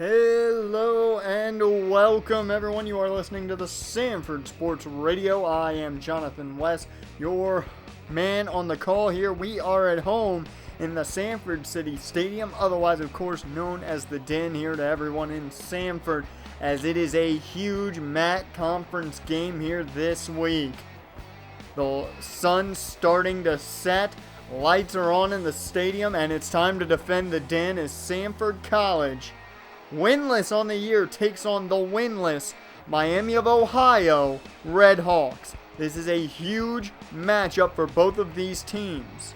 Hello and welcome everyone. You are listening to the Sanford Sports Radio. I am Jonathan West, your man on the call here. We are at home in the Sanford City Stadium, otherwise of course known as the Den here to everyone in Sanford, as it is a huge MAC conference game here this week. The sun's starting to set, lights are on in the stadium, and it's time to defend the Den as Sanford College, winless on the year, takes on the winless Miami of Ohio Redhawks. This is a huge matchup for both of these teams.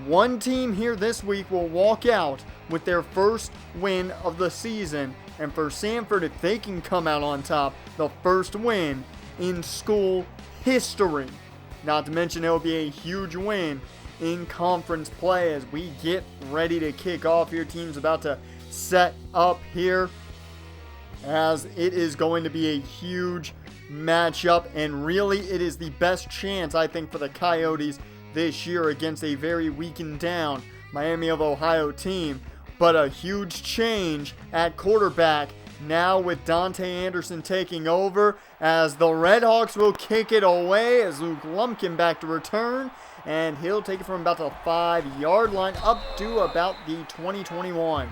One team here this week will walk out with their first win of the season, and for Sanford, if they can come out on top, the first win in school history. Not to mention it will be a huge win in conference play as we get ready to kick off here. Team's about to set up here as it is going to be a huge matchup, and really it is the best chance I think for the Coyotes this year against a very weakened down Miami of Ohio team. But a huge change at quarterback now with Dante Anderson taking over, as the Redhawks will kick it away as Luke Lumpkin back to return, and he'll take it from about the 5-yard line up to about the 20-21.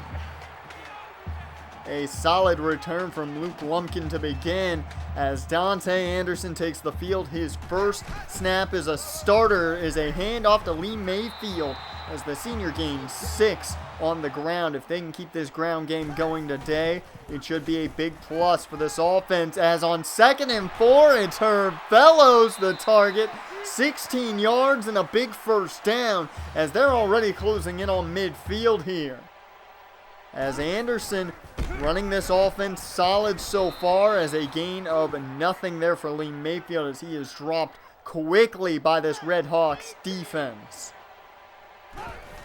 A solid return from Luke Lumpkin to begin as Dante Anderson takes the field. His first snap as a starter is a handoff to Lee Mayfield as the senior gains 6 on the ground. If they can keep this ground game going today, it should be a big plus for this offense, as on 2nd and 4, it's Herb Fellows the target. 16 yards and a big first down as they're already closing in on midfield here. As Anderson running this offense solid so far, as a gain of nothing there for Lee Mayfield as he is dropped quickly by this Redhawks defense.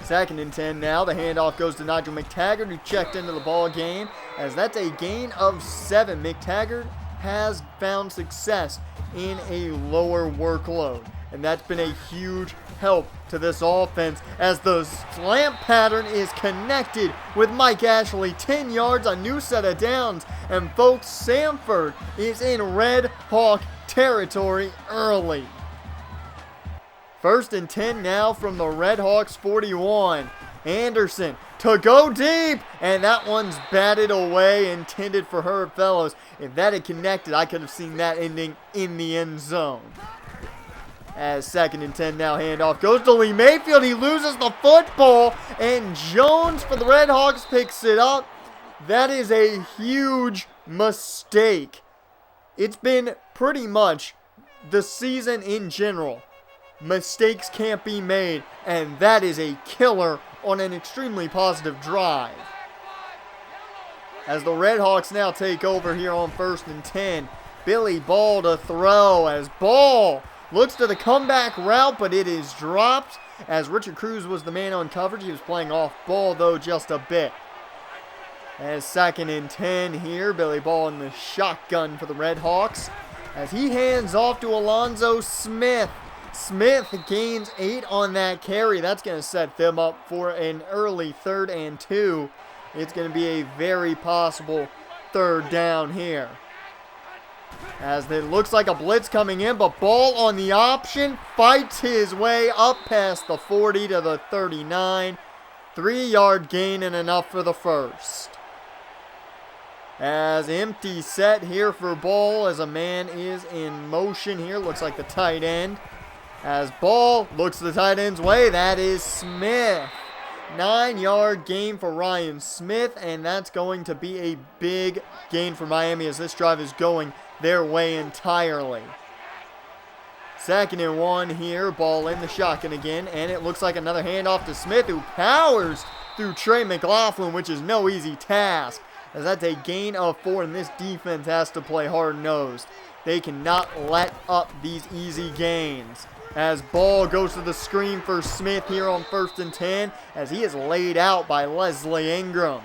2nd and 10 now. The handoff goes to Nigel McTaggart, who checked into the ball game, as that's a gain of 7. McTaggart has found success in a lower workload, and that's been a huge help to this offense as the slant pattern is connected with Mike Ashley. 10 yards, a new set of downs, and folks, Sanford is in Red Hawk territory early. 1st and 10 now from the Redhawks 41. Anderson to go deep, and that one's batted away, intended for Herb Fellows. If that had connected, I could have seen that ending in the end zone. As 2nd and 10 now, handoff goes to Lee Mayfield. He loses the football, and Jones for the Redhawks picks it up. That is a huge mistake. It's been pretty much the season in general. Mistakes can't be made, and that is a killer on an extremely positive drive. As the Redhawks now take over here on 1st and 10, Billy Ball to throw as Ball looks to the comeback route, but it is dropped as Richard Cruz was the man on coverage. He was playing off ball though just a bit. As 2nd and 10 here, Billy Ball in the shotgun for the Redhawks as he hands off to Alonzo Smith. Smith gains 8 on that carry. That's going to set them up for an early 3rd and 2. It's going to be a very possible 3rd down here, as it looks like a blitz coming in, but Ball on the option fights his way up past the 40 to the 39. 3-yard gain and enough for the first. As empty set here for Ball as a man is in motion here. Looks like the tight end. As Ball looks the tight end's way, that is Smith. 9-yard gain for Ryan Smith, and that's going to be a big gain for Miami as this drive is going their way entirely. 2nd and 1 here, Ball in the shotgun again, and it looks like another handoff to Smith, who powers through Trey McLaughlin, which is no easy task, as that's a gain of 4, and this defense has to play hard-nosed. They cannot let up these easy gains. As Ball goes to the screen for Smith here on 1st and 10, as he is laid out by Leslie Ingram.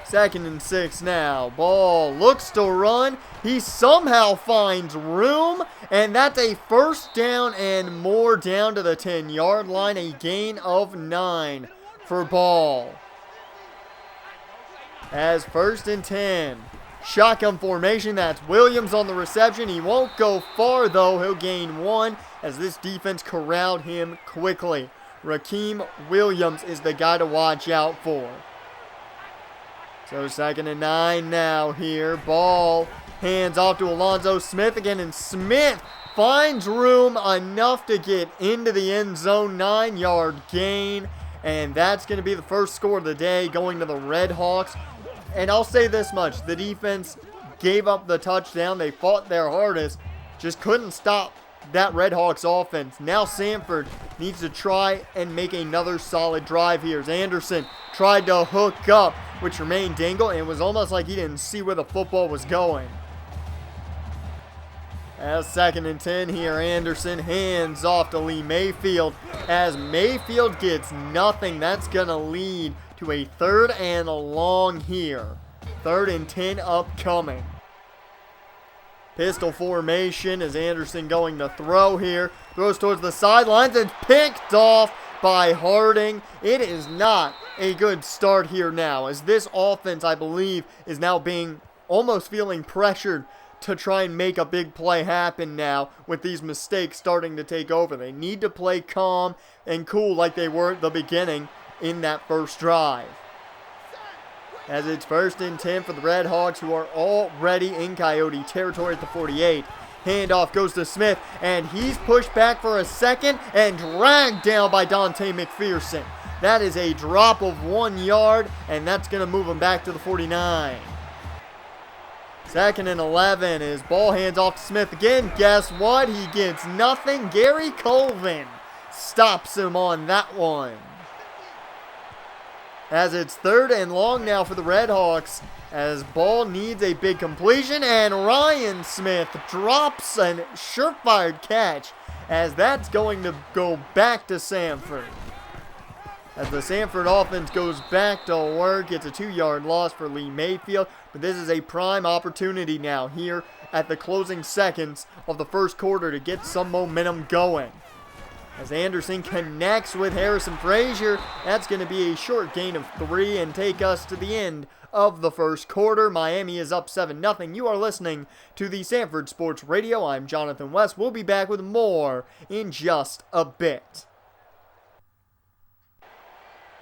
2nd and 6 now. Ball looks to run. He somehow finds room, and that's a 1st down and more down to the 10-yard line. A gain of 9 for Ball. As 1st and 10. Shotgun formation. That's Williams on the reception. He won't go far, though. He'll gain 1 as this defense corralled him quickly. Rakeem Williams is the guy to watch out for. So 2nd and 9 now here. Ball hands off to Alonzo Smith again, and Smith finds room enough to get into the end zone. 9-yard gain, and that's going to be the first score of the day going to the Red Hawks. And I'll say this much, the defense gave up the touchdown. They fought their hardest, just couldn't stop that Red Hawks offense. Now Sanford needs to try and make another solid drive here. As Anderson tried to hook up with Tremaine Dingle, and it was almost like he didn't see where the football was going. As 2nd and 10 here, Anderson hands off to Lee Mayfield. As Mayfield gets nothing, that's going to lead to a 3rd and long here. 3rd and 10 upcoming. Pistol formation as Anderson going to throw here. Throws towards the sidelines and picked off by Harding. It is not a good start here now, as this offense, I believe, is now being almost feeling pressured to try and make a big play happen now with these mistakes starting to take over. They need to play calm and cool like they were at the beginning in that first drive. As it's 1st and 10 for the Red Hawks, who are already in Coyote territory at the 48. Handoff goes to Smith, and he's pushed back for a second and dragged down by Dante McPherson. That is a drop of 1 yard, and that's going to move him back to the 49. 2nd and 11 is ball hands off to Smith again. Guess what? He gets nothing. Gary Colvin stops him on that one. As it's 3rd and long now for the Red Hawks, as ball needs a big completion, and Ryan Smith drops a surefire catch, as that's going to go back to Sanford. As the Sanford offense goes back to work, it's a 2-yard loss for Lee Mayfield, but this is a prime opportunity now here at the closing seconds of the first quarter to get some momentum going. As Anderson connects with Harrison Frazier, that's going to be a short gain of 3 and take us to the end of the first quarter. Miami is up 7-0. You are listening to the Sanford Sports Radio. I'm Jonathan West. We'll be back with more in just a bit.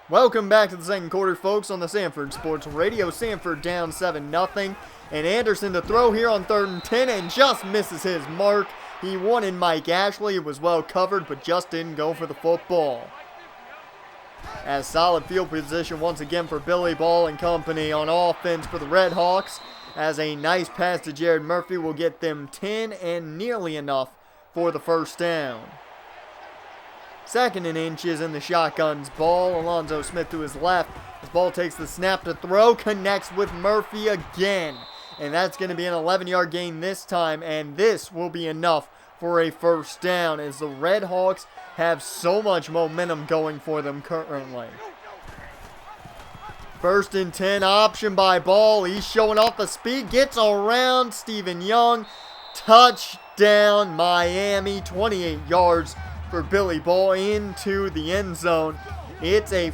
Welcome back to the second quarter, folks, on the Sanford Sports Radio. Sanford down 7-0. And Anderson to throw here on 3rd and 10 and just misses his mark. He wanted Mike Ashley. It was well covered, but just didn't go for the football. As solid field position once again for Billy Ball and company on offense for the Red Hawks. As a nice pass to Jared Murphy will get them 10 and nearly enough for the first down. 2nd and inches in the shotgun's ball. Alonzo Smith to his left. His ball takes the snap to throw, connects with Murphy again. And that's going to be an 11-yard gain this time, and this will be enough for a first down as the Red Hawks have so much momentum going for them currently. 1st and 10 option by Ball. He's showing off the speed, gets around Stephen Young. Touchdown Miami, 28 yards for Billy Ball into the end zone. It's a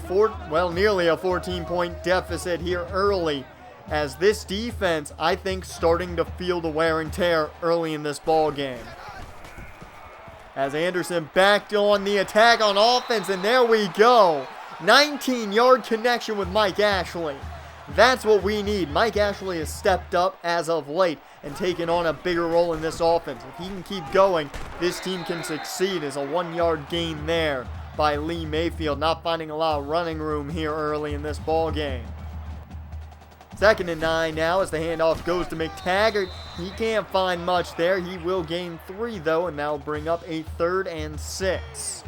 nearly a 14-point deficit here early, as this defense, I think, starting to feel the wear and tear early in this ball game. As Anderson backed on the attack on offense, and there we go. 19-yard connection with Mike Ashley. That's what we need. Mike Ashley has stepped up as of late and taken on a bigger role in this offense. If he can keep going, this team can succeed. As a 1-yard gain there by Lee Mayfield, not finding a lot of running room here early in this ball game. 2nd and 9 now as the handoff goes to McTaggart. He can't find much there. He will gain 3 though, and that'll bring up a 3rd and 6.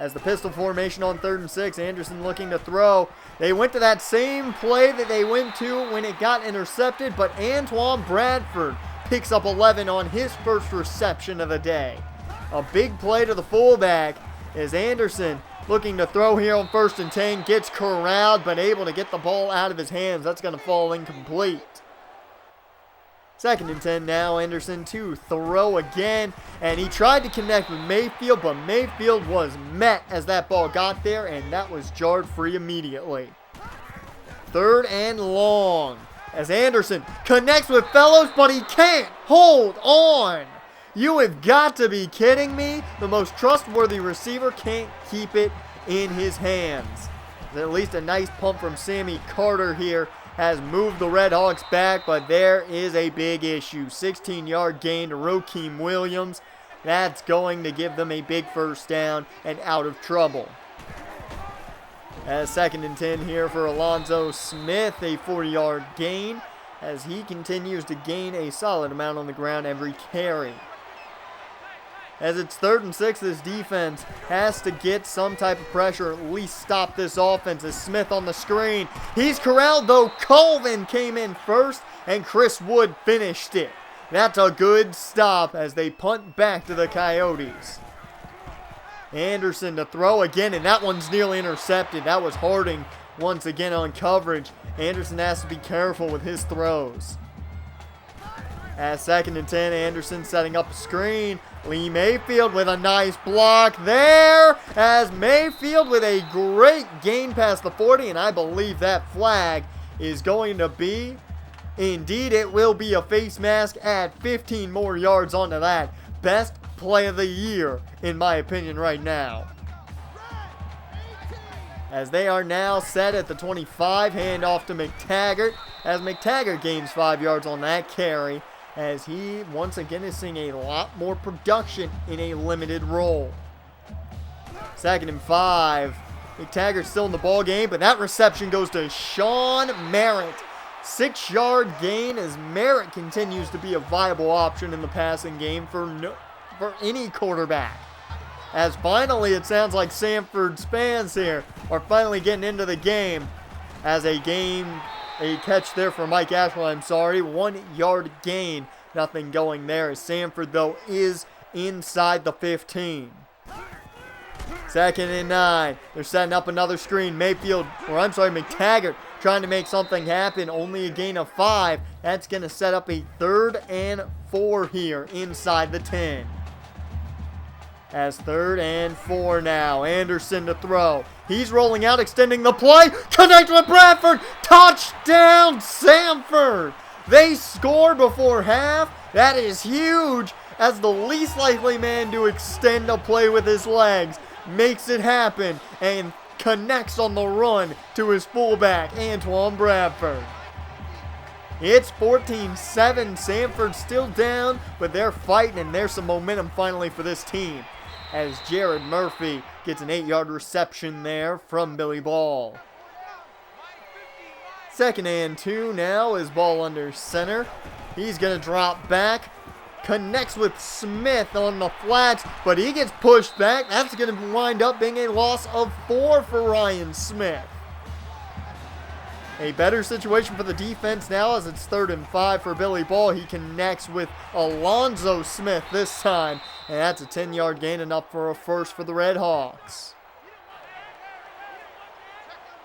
As the pistol formation on 3rd and 6, Anderson looking to throw. They went to that same play that they went to when it got intercepted, but Antoine Bradford picks up 11 on his first reception of the day. A big play to the fullback as Anderson looking to throw here on 1st and 10, gets corralled, but able to get the ball out of his hands. That's going to fall incomplete. 2nd and 10 now, Anderson to throw again, and he tried to connect with Mayfield, but Mayfield was met as that ball got there, and that was jarred free immediately. third and long. As Anderson connects with Fellows, but he can't hold on. You have got to be kidding me. The most trustworthy receiver can't keep it in his hands. At least a nice pump from Sammy Carter here has moved the Red Hawks back, but there is a big issue. 16-yard gain to Rokeem Williams. That's going to give them a big first down and out of trouble. As 2nd and 10 here for Alonzo Smith, a 40-yard gain as he continues to gain a solid amount on the ground every carry. As it's 3rd and 6, this defense has to get some type of pressure, at least stop this offense. As Smith on the screen, he's corralled though. Colvin came in first and Chris Wood finished it. That's a good stop as they punt back to the Coyotes. Anderson to throw again, and that one's nearly intercepted. That was Harding once again on coverage. Anderson has to be careful with his throws. As 2nd and 10, Anderson setting up a screen. Lee Mayfield with a nice block there. As Mayfield with a great gain past the 40, and I believe that flag is going to be, indeed it will be, a face mask. Add 15 more yards onto that. Best play of the year, in my opinion, right now. As they are now set at the 25, hand off to McTaggart, as McTaggart gains 5 yards on that carry, as he once again is seeing a lot more production in a limited role. 2nd and 5. McTaggart still in the ball game, but that reception goes to Sean Merritt. 6-yard gain as Merritt continues to be a viable option in the passing game for any quarterback. As finally it sounds like Sanford's fans here are finally getting into the game. As a catch there for Mike Ashwell, 1-yard gain. Nothing going there as Sanford though is inside the 15. 2nd and 9. They're setting up another screen. McTaggart trying to make something happen. Only a gain of 5. That's going to set up a 3rd and 4 here inside the 10. As 3rd and 4 now. Anderson to throw. He's rolling out, extending the play. Connect with Bradford. Touchdown, Sanford. They score before half. That is huge, as the least likely man to extend a play with his legs makes it happen and connects on the run to his fullback, Antoine Bradford. It's 14-7. Sanford still down, but they're fighting, and there's some momentum finally for this team, as Jared Murphy gets an 8-yard reception there from Billy Ball. 2nd and 2 now is ball under center. He's going to drop back. Connects with Smith on the flats, but he gets pushed back. That's going to wind up being a loss of 4 for Ryan Smith. A better situation for the defense now as it's 3rd and 5 for Billy Ball. He connects with Alonzo Smith this time, and that's a 10-yard gain, enough for a first for the Red Hawks.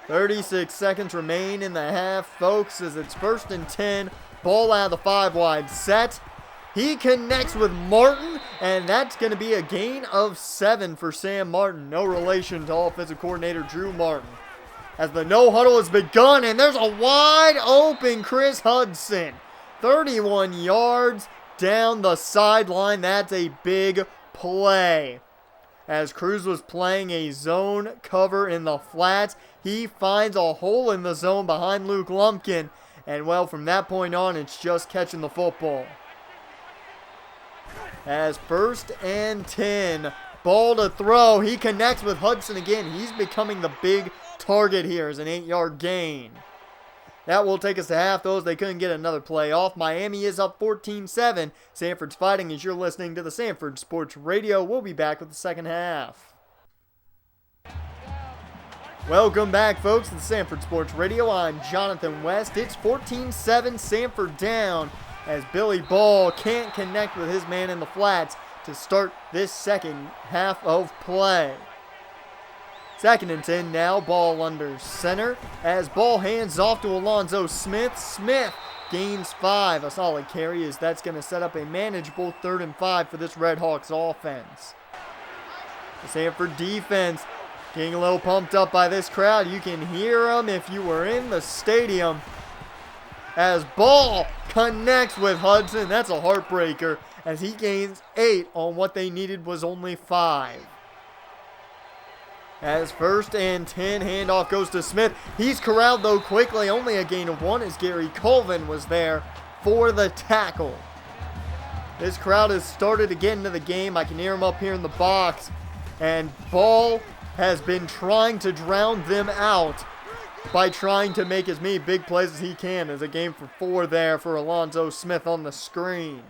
36 seconds remain in the half, folks, as it's 1st and 10. Ball out of the 5-wide set. He connects with Martin, and that's going to be a gain of 7 for Sam Martin. No relation to offensive coordinator Drew Martin. As the no huddle has begun, and there's a wide open Chris Hudson. 31 yards down the sideline. That's a big play. As Cruz was playing a zone cover in the flats, he finds a hole in the zone behind Luke Lumpkin. And well, from that point on, it's just catching the football. As 1st and 10, ball to throw. He connects with Hudson again. He's becoming the big target here as an 8-yard gain. That will take us to half, though, as they couldn't get another play off. Miami is up 14-7. Sanford's fighting as you're listening to the Sanford Sports Radio. We'll be back with the second half. Welcome back, folks, to the Sanford Sports Radio. I'm Jonathan West. It's 14-7, Sanford down, as Billy Ball can't connect with his man in the flats to start this second half of play. 2nd and 10 now, ball under center, as ball hands off to Alonzo Smith. Smith gains 5, a solid carry, as that's going to set up a manageable 3rd and 5 for this Red Hawks offense. The Sanford defense Getting a little pumped up by this crowd. You can hear them if you were in the stadium. As ball connects with Hudson. That's a heartbreaker as he gains 8 on what they needed was only 5. As 1st and 10, handoff goes to Smith. He's corralled though quickly. Only a gain of 1 as Gary Colvin was there for the tackle. This crowd has started to get into the game. I can hear them up here in the box. And Ball has been trying to drown them out by trying to make as many big plays as he can. There's a game for 4 there for Alonzo Smith on the screen.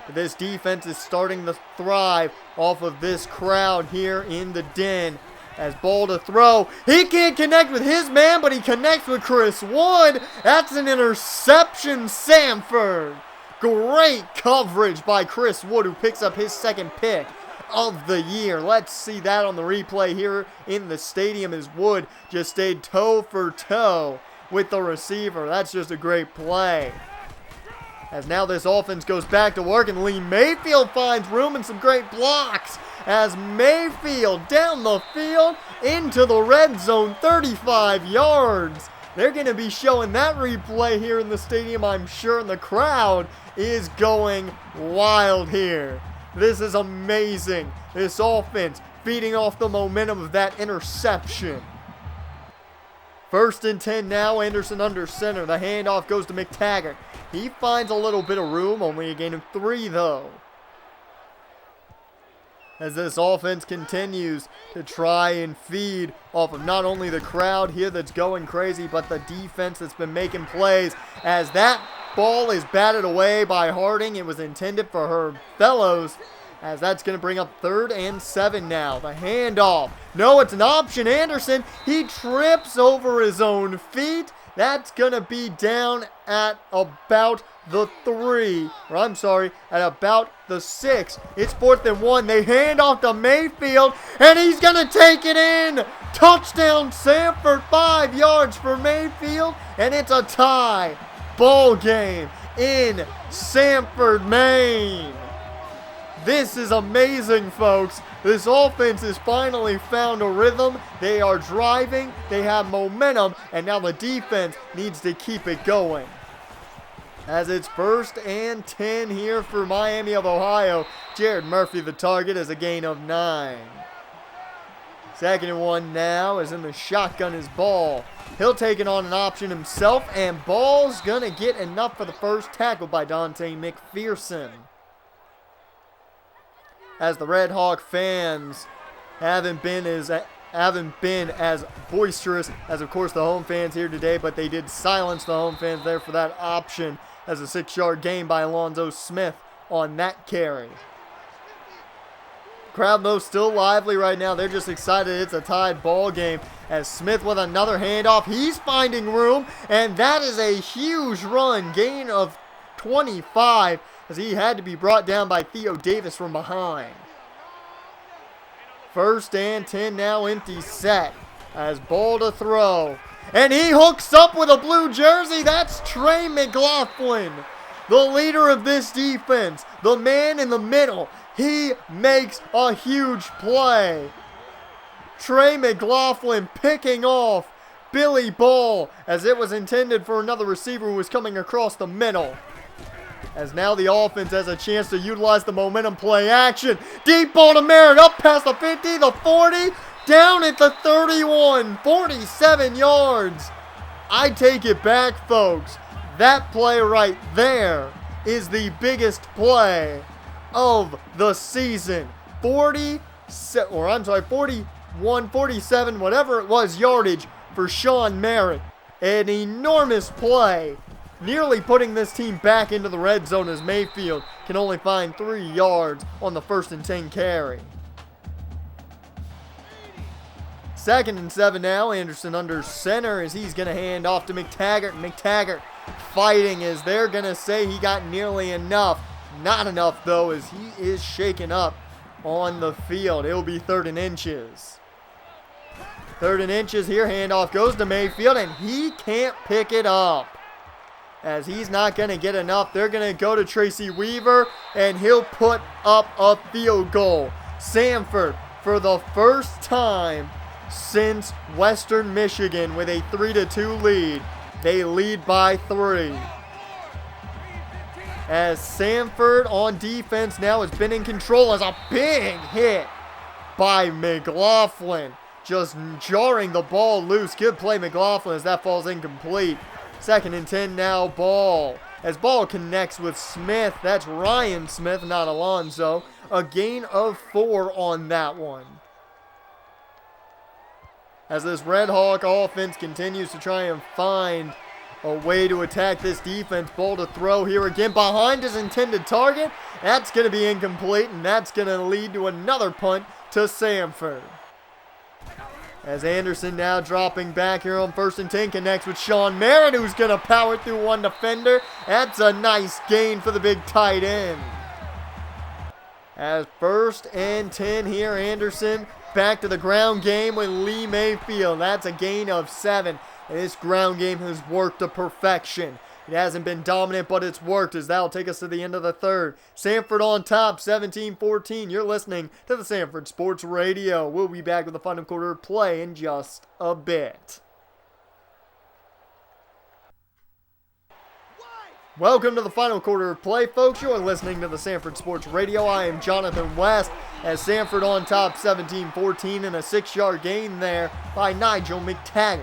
But this defense is starting to thrive off of this crowd here in the Den. As Ball to throw. He can't connect with his man, but he connects with Chris Wood. That's an interception, Sanford. Great coverage by Chris Wood, who picks up his 2nd pick of the year. Let's see that on the replay here in the stadium as Wood just stayed toe for toe with the receiver. That's just a great play. As now this offense goes back to work and Lee Mayfield finds room and some great blocks as Mayfield down the field into the red zone, 35 yards. They're going to be showing that replay here in the stadium, I'm sure, and the crowd is going wild here. This is amazing. This offense feeding off the momentum of that interception. 1st and 10 now, Anderson under center. The handoff goes to McTaggart. He finds a little bit of room, only a gain of 3 though. As this offense continues to try and feed off of not only the crowd here that's going crazy, but the defense that's been making plays. As that ball is batted away by Harding, it was intended for Herb Fellows. As that's going to bring up 3rd and 7 now. The handoff. No, it's an option. Anderson, he trips over his own feet. That's going to be down at about the 3. Or I'm sorry, at about the 6. It's 4th and 1. They hand off to Mayfield, and he's going to take it in. Touchdown, Sanford. 5 yards for Mayfield, and it's a tie. Ball game in Sanford, Maine. This is amazing, folks. This offense has finally found a rhythm. They are driving, they have momentum, and now the defense needs to keep it going. As it's 1st and 10 here for Miami of Ohio. Jared Murphy, the target, is a gain of 9. 2nd and 1 now is in the shotgun is Ball. He'll take it on an option himself, and Ball's going to get enough for the first tackle by Dante McPherson. As the Red Hawk fans haven't been as boisterous as, of course, the home fans here today, but they did silence the home fans there for that option as a 6-yard gain by Alonzo Smith on that carry. Crowd, though, still lively right now. They're just excited it's a tied ball game as Smith with another handoff. He's finding room, and that is a huge run, gain of 25, as he had to be brought down by Theo Davis from behind. 1st and 10 now, empty set as Ball to throw. And he hooks up with a blue jersey. That's Trey McLaughlin, the leader of this defense, the man in the middle. He makes a huge play. Trey McLaughlin picking off Billy Ball as it was intended for another receiver who was coming across the middle. As now the offense has a chance to utilize the momentum play action. Deep ball to Merritt, up past the 50, the 40, down at the 31, 47 yards. I take it back, folks. That play right there is the biggest play of the season. 41, 47, whatever it was, yardage for Sean Merritt. An enormous play, nearly putting this team back into the red zone as Mayfield can only find 3 yards on the 1st and 10 carry. 2nd and 7 now. Anderson under center as he's going to hand off to McTaggart. McTaggart fighting as they're going to say he got nearly enough. Not enough, though, as he is shaken up on the field. It'll be 3rd and inches. 3rd and inches here. Handoff goes to Mayfield, and he can't pick it up. As he's not going to get enough, they're going to go to Tracy Weaver, and he'll put up a field goal. Sanford for the first time since Western Michigan with a 3-2 lead. They lead by 3. As Sanford on defense now has been in control as a big hit by McLaughlin. Just jarring the ball loose. Good play, McLaughlin, as that falls incomplete. 2nd and 10 now, Ball. As Ball connects with Smith. That's Ryan Smith, not Alonzo. A gain of 4 on that one. As this Red Hawk offense continues to try and find a way to attack this defense. Ball to throw here again behind his intended target. That's going to be incomplete, and that's going to lead to another punt to Sanford. As Anderson now dropping back here on 1st and 10, connects with Sean Merritt, who's going to power through one defender. That's a nice gain for the big tight end. As 1st and 10 here, Anderson back to the ground game with Lee Mayfield. That's a gain of 7. And this ground game has worked to perfection. It hasn't been dominant, but it's worked, as that'll take us to the end of the 3rd. Sanford on top, 17-14. You're listening to the Sanford Sports Radio. We'll be back with the final quarter of play in just a bit. Welcome to the final quarter of play, folks. You're listening to the Sanford Sports Radio. I am Jonathan West, as Sanford on top, 17-14, and a 6-yard gain there by Nigel McTaggart.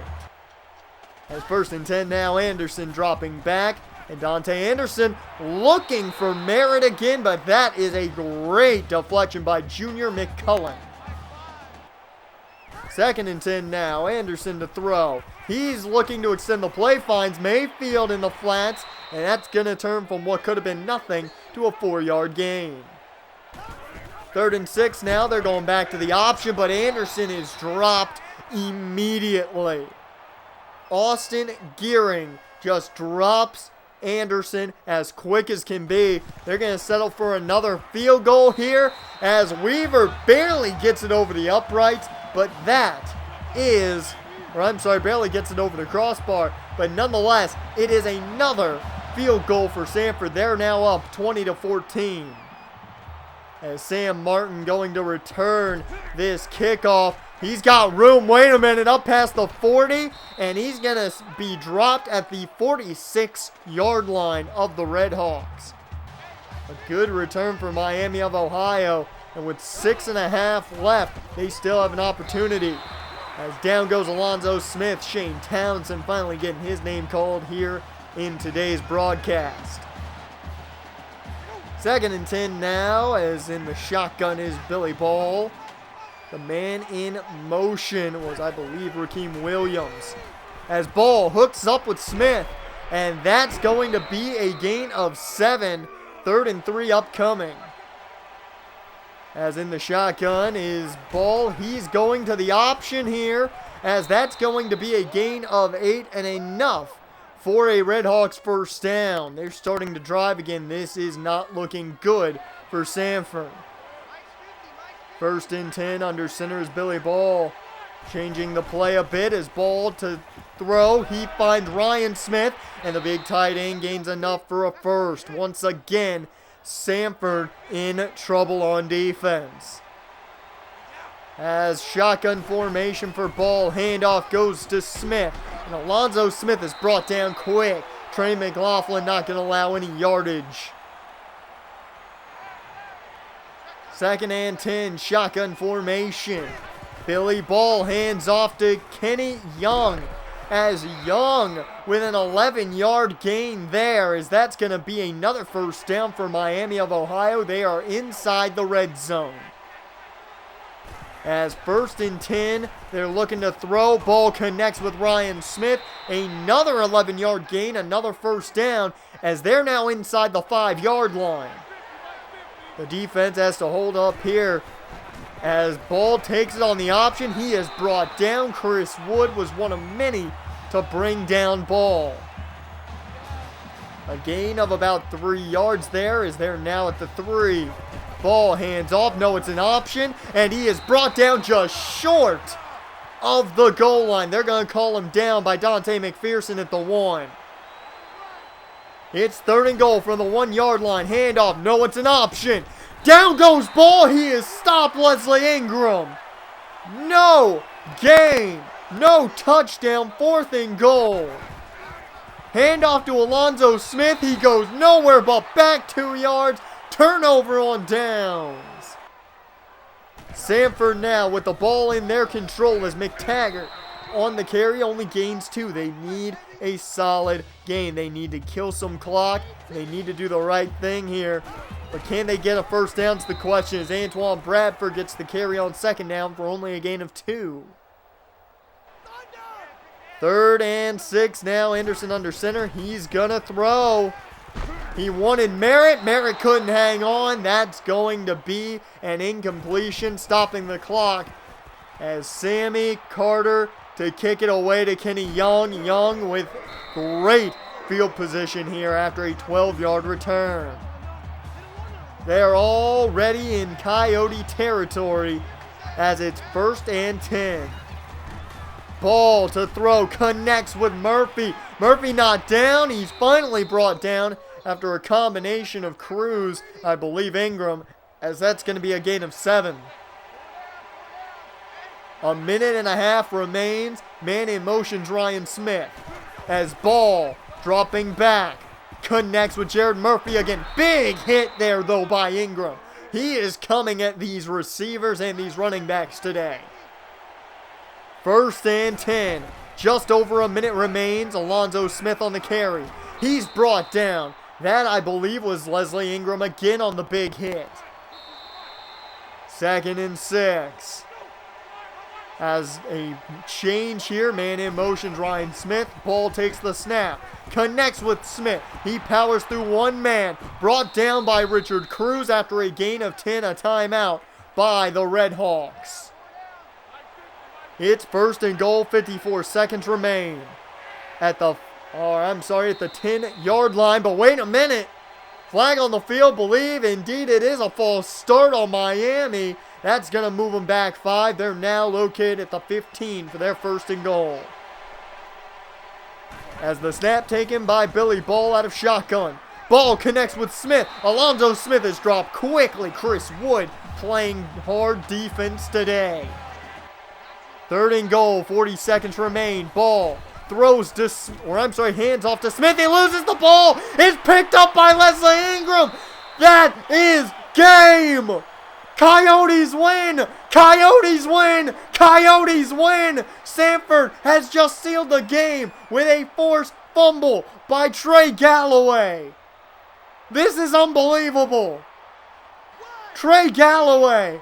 As 1st and 10 now, Anderson dropping back. And Dante Anderson looking for Merritt again, but that is a great deflection by Junior McCullen. 2nd and 10 now, Anderson to throw. He's looking to extend the play, finds Mayfield in the flats, and that's going to turn from what could have been nothing to a 4-yard gain. 3rd and 6 now, they're going back to the option, but Anderson is dropped immediately. Austin Gearing just drops Anderson as quick as can be. They're going to settle for another field goal here as Weaver barely gets it over the uprights, but barely gets it over the crossbar, but nonetheless, it is another field goal for Sanford. They're now up 20-14. As Sam Martin going to return this kickoff. He's got room, wait a minute, up past the 40, and he's going to be dropped at the 46-yard line of the Red Hawks. A good return for Miami of Ohio, and with 6.5 left, they still have an opportunity. As down goes Alonzo Smith, Shane Townsend finally getting his name called here in today's broadcast. 2nd and 10 now, as in the shotgun is Billy Ball. The man in motion was, I believe, Rakeem Williams. As Ball hooks up with Smith, and that's going to be a gain of 7. 3rd and 3 upcoming. As in the shotgun is Ball. He's going to the option here, as that's going to be a gain of 8 and enough for a Red Hawks first down. They're starting to drive again. This is not looking good for Sanford. 1st and 10 under center is Billy Ball. Changing the play a bit as Ball to throw. He finds Ryan Smith, and the big tight end gains enough for a first. Once again, Sanford in trouble on defense. As shotgun formation for Ball, handoff goes to Smith. And Alonzo Smith is brought down quick. Trey McLaughlin not going to allow any yardage. 2nd and 10, shotgun formation. Billy Ball hands off to Kenny Young. As Young with an 11-yard gain there, as that's going to be another first down for Miami of Ohio. They are inside the red zone. As 1st and 10, they're looking to throw. Ball connects with Ryan Smith. Another 11-yard gain, another first down, as they're now inside the 5-yard line. The defense has to hold up here as Ball takes it on the option. He is brought down. Chris Wood was one of many to bring down Ball. A gain of about 3 yards there as they're now at the 3. Ball hands off. No, it's an option. And he is brought down just short of the goal line. They're going to call him down by Dante McPherson at the 1. It's 3rd and goal from the 1-yard line. Handoff. No, it's an option. Down goes ball. He is stopped, Leslie Ingram. No gain. No touchdown. 4th and goal. Handoff to Alonzo Smith. He goes nowhere but back 2 yards. Turnover on downs. Sanford now with the ball in their control as McTaggart on the carry only gains 2. They need a solid gain. They need to kill some clock. They need to do the right thing here. But can they get a first down is the question, as Antoine Bradford gets the carry on 2nd down for only a gain of 2. 3rd and 6 now. Anderson under center. He's gonna throw. He wanted Merritt. Merritt couldn't hang on. That's going to be an incompletion, stopping the clock as Sammy Carter to kick it away to Kenny Young. Young with great field position here after a 12-yard return. They're already in Coyote territory as it's 1st and 10. Ball to throw, connects with Murphy. Murphy not down. He's finally brought down after a combination of Cruz, I believe Ingram, as that's going to be a gain of 7. A minute and a half remains. Man in motion's Ryan Smith. As Ball dropping back. Connects with Jared Murphy again. Big hit there though by Ingram. He is coming at these receivers and these running backs today. 1st and 10. Just over a minute remains. Alonzo Smith on the carry. He's brought down. That, I believe, was Leslie Ingram again on the big hit. 2nd and 6. As a change here, man in motion's Ryan Smith. Ball takes the snap. Connects with Smith. He powers through one man. Brought down by Richard Cruz after a gain of 10. A timeout by the Red Hawks. It's 1st and goal. 54 seconds remain. At the 10-yard line. But wait a minute. Flag on the field. Believe indeed it is a false start on Miami. That's going to move them back 5. They're now located at the 15 for their 1st and goal. As the snap taken by Billy Ball out of shotgun. Ball connects with Smith. Alonzo Smith is dropped quickly. Chris Wood playing hard defense today. 3rd and goal. 40 seconds remain. Ball throws to, hands off to Smith. He loses the ball. It's picked up by Leslie Ingram. That is game. Coyotes win! Coyotes win! Coyotes win! Sanford has just sealed the game with a forced fumble by Trey Galloway. This is unbelievable. Trey Galloway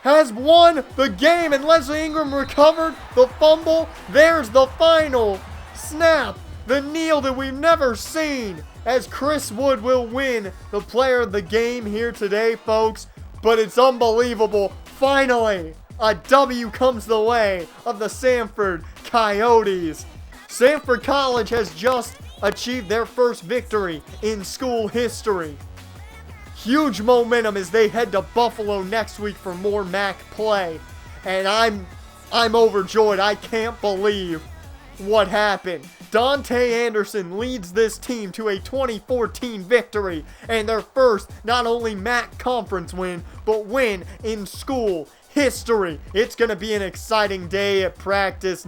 has won the game, and Leslie Ingram recovered the fumble. There's the final snap. The kneel that we've never seen, as Chris Wood will win the player of the game here today, folks. But it's unbelievable. Finally, a W comes the way of the Sanford Coyotes. Sanford College has just achieved their first victory in school history. Huge momentum as they head to Buffalo next week for more MAC play. And I'm overjoyed. I can't believe what happened. Dante Anderson leads this team to a 2014 victory and their first not only MAC conference win, but win in school history. It's going to be an exciting day at practice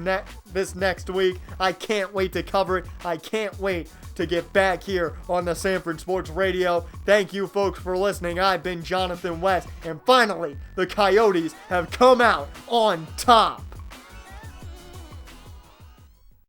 this next week. I can't wait to cover it. I can't wait to get back here on the Sanford Sports Radio. Thank you folks for listening. I've been Jonathan West, and finally the Coyotes have come out on top.